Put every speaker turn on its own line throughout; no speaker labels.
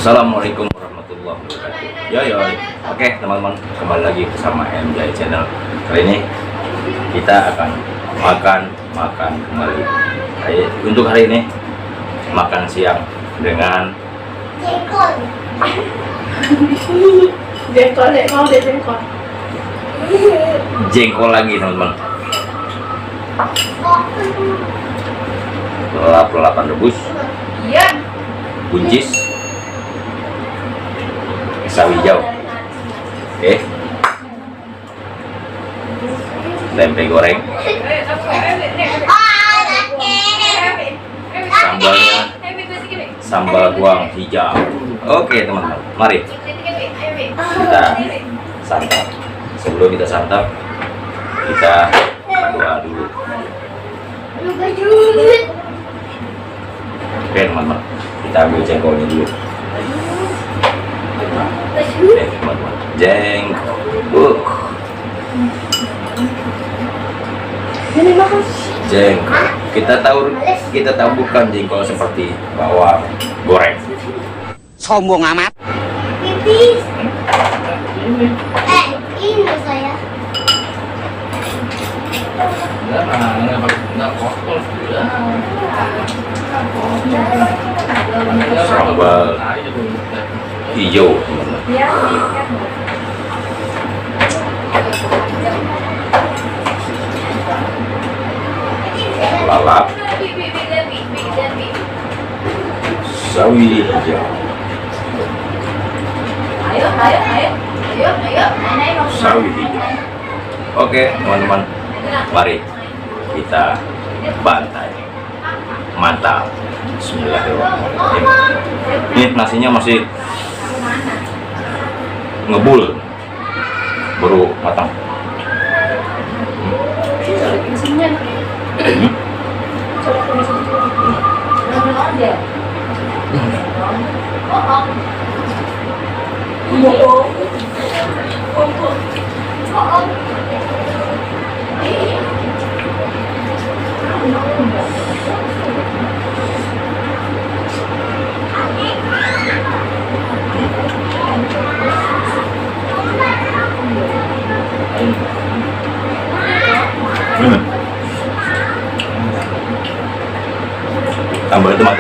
Assalamualaikum warahmatullahi wabarakatuh. Yo. Oke teman-teman, kembali lagi bersama MJ Channel. Kali ini kita akan makan kembali. Untuk hari ini makan siang dengan jengkol lagi teman-teman. Lalapan rebus, buncis, sawi hijau, tempe goreng, sambalnya sambal bawang hijau. Oke teman-teman, mari kita santap. Sebelum kita santap, kita berdoa dulu. Oke teman-teman, kita ambil jengkolnya dulu. Oke teman-teman, jengkol. Jengkol. Kita taburkan jengkol seperti bawang goreng.
Sombong amat.
Ini saya.
Sambal hijau teman-teman. Lalap, sawi hijau, sawi hijau. Oke teman-teman, mari kita bantai. Mantap. Bismillahirrahmanirrahim. Ini nasinya masih ngebul, baru matang. Tambah tomat.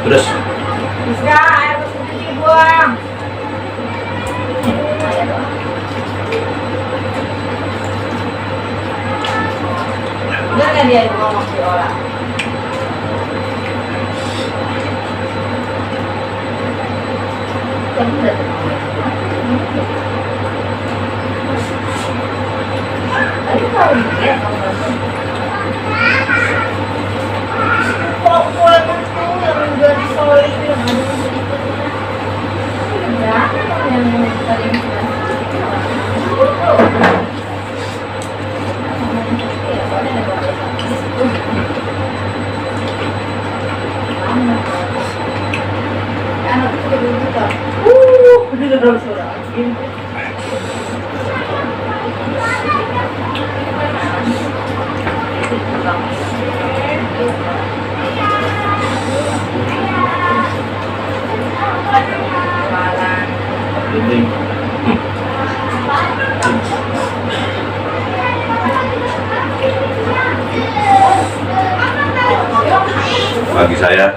Terus
Bisa air bersih dibuang. Bener kan dia ngomong si orang? Tadi kalau dia kok pulang itu yang udah disolid yang ada yang tadi anak itu udah suara
bagi saya,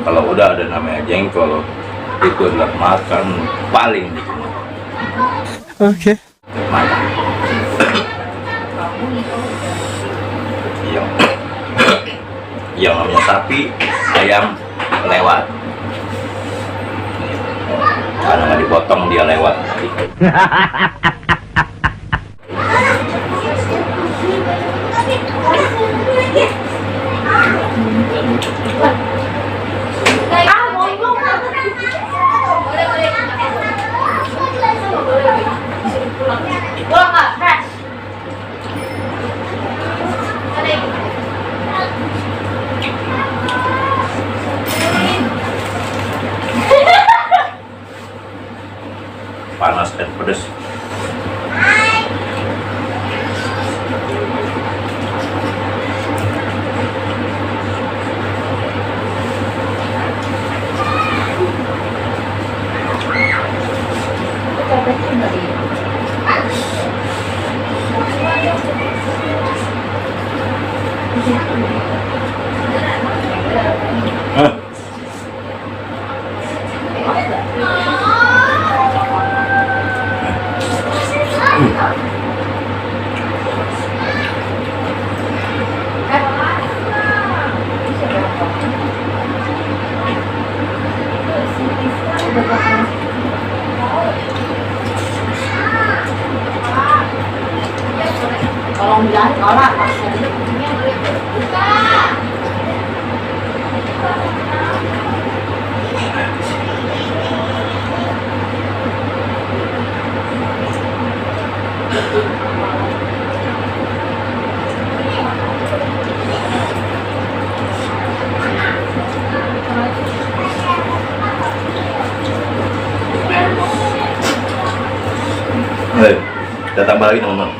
kalau udah ada namanya jengkol, itu adalah makan paling nikmat.
Oke.
Mantap. yang namanya sapi, ayam lewat. Karena nggak dipotong dia lewat.
Pulang Kak. Heh. Ada.
Panas dan pedas. Hah?
Tolong bilangin orang
Kita tambah lagi teman-teman.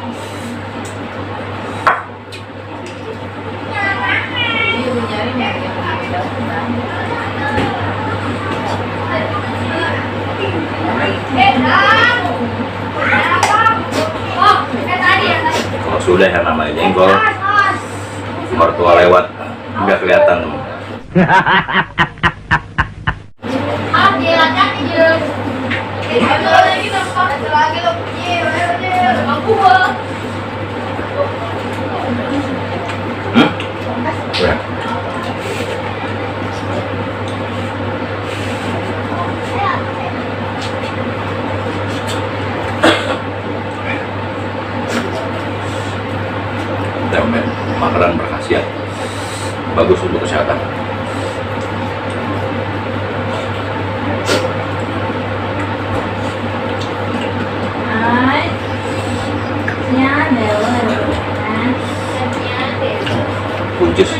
Kalau sudah yang namanya jengkol, mertua lewat nggak kelihatan teman. Ya. Tempe makanan berkhasiat, bagus untuk kesehatan. Buncis.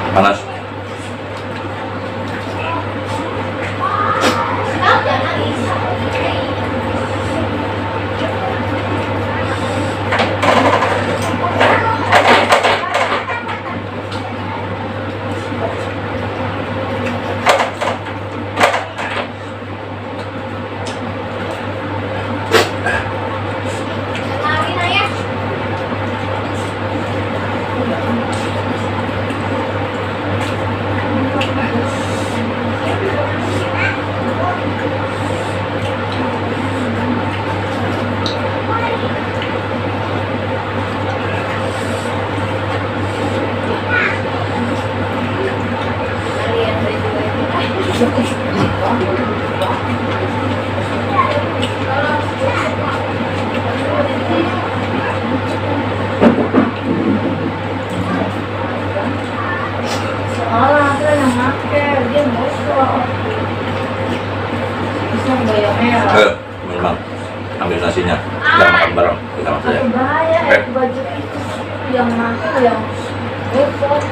Panas. Memang ambil nasinya, kita makan bareng, kita makan saja.
bahaya ya baju itu yang aku yang repot.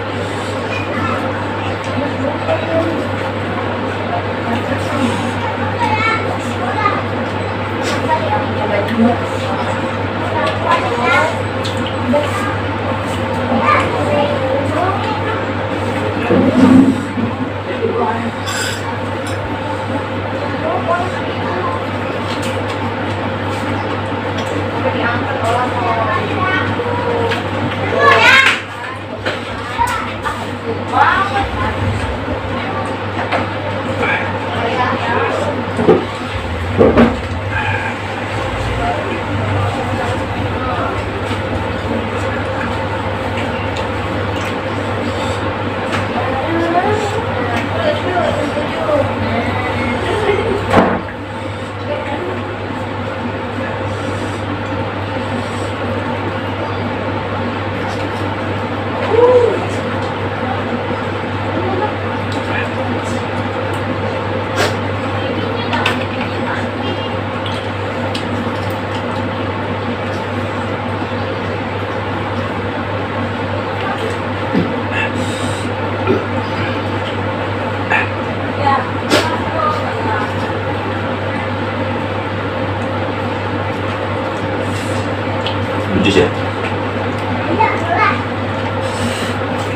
buncis ya.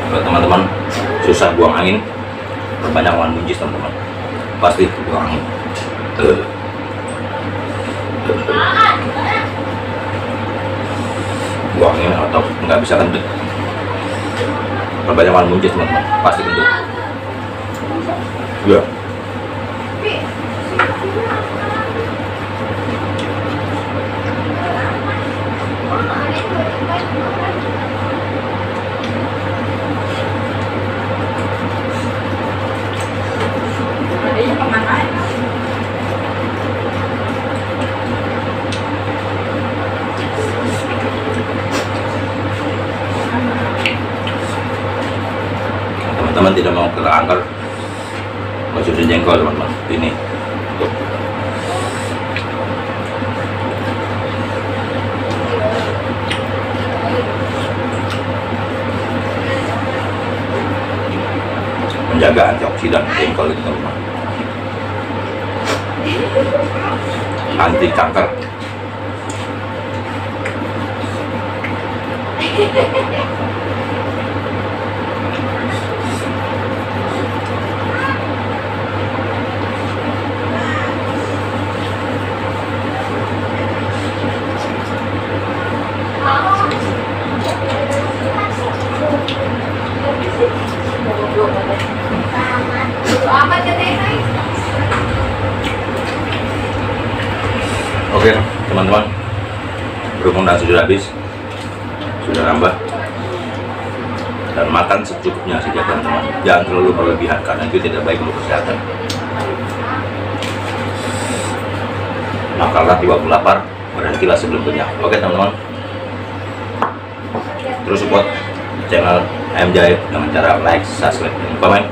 Kalau teman-teman susah buang angin, perbanyak makan buncis teman-teman, pasti buang angin. Buang angin atau nggak bisa kentut, perbanyak makan buncis teman-teman, pasti kentut. Ya. Teman-teman tidak mau kena kanker, konsumsi jengkol teman-teman. Ini tuh. Menjaga antioksidan jengkol itu teman-teman, anti kanker. Oke teman-teman, berhubung nasi sudah habis, sudah nambah, dan makan secukupnya saja teman-teman, jangan terlalu berlebihan karena itu tidak baik untuk kesehatan. Makanlah di waktu lapar, berhentilah sebelum kenyang. Oke teman-teman, terus support channel Ayam Jahe dengan cara like, subscribe, dan komen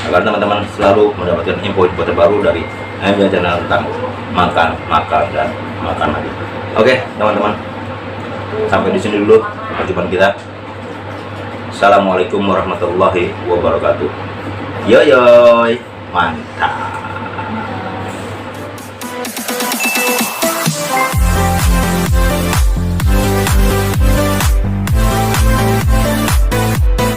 agar teman-teman selalu mendapatkan info-info terbaru dari Ayam Jahe channel tentang makan dan makan lagi. Oke teman-teman, sampai di sini dulu perjumpaan kita. Assalamualaikum warahmatullahi wabarakatuh. Yoyoy, mantap.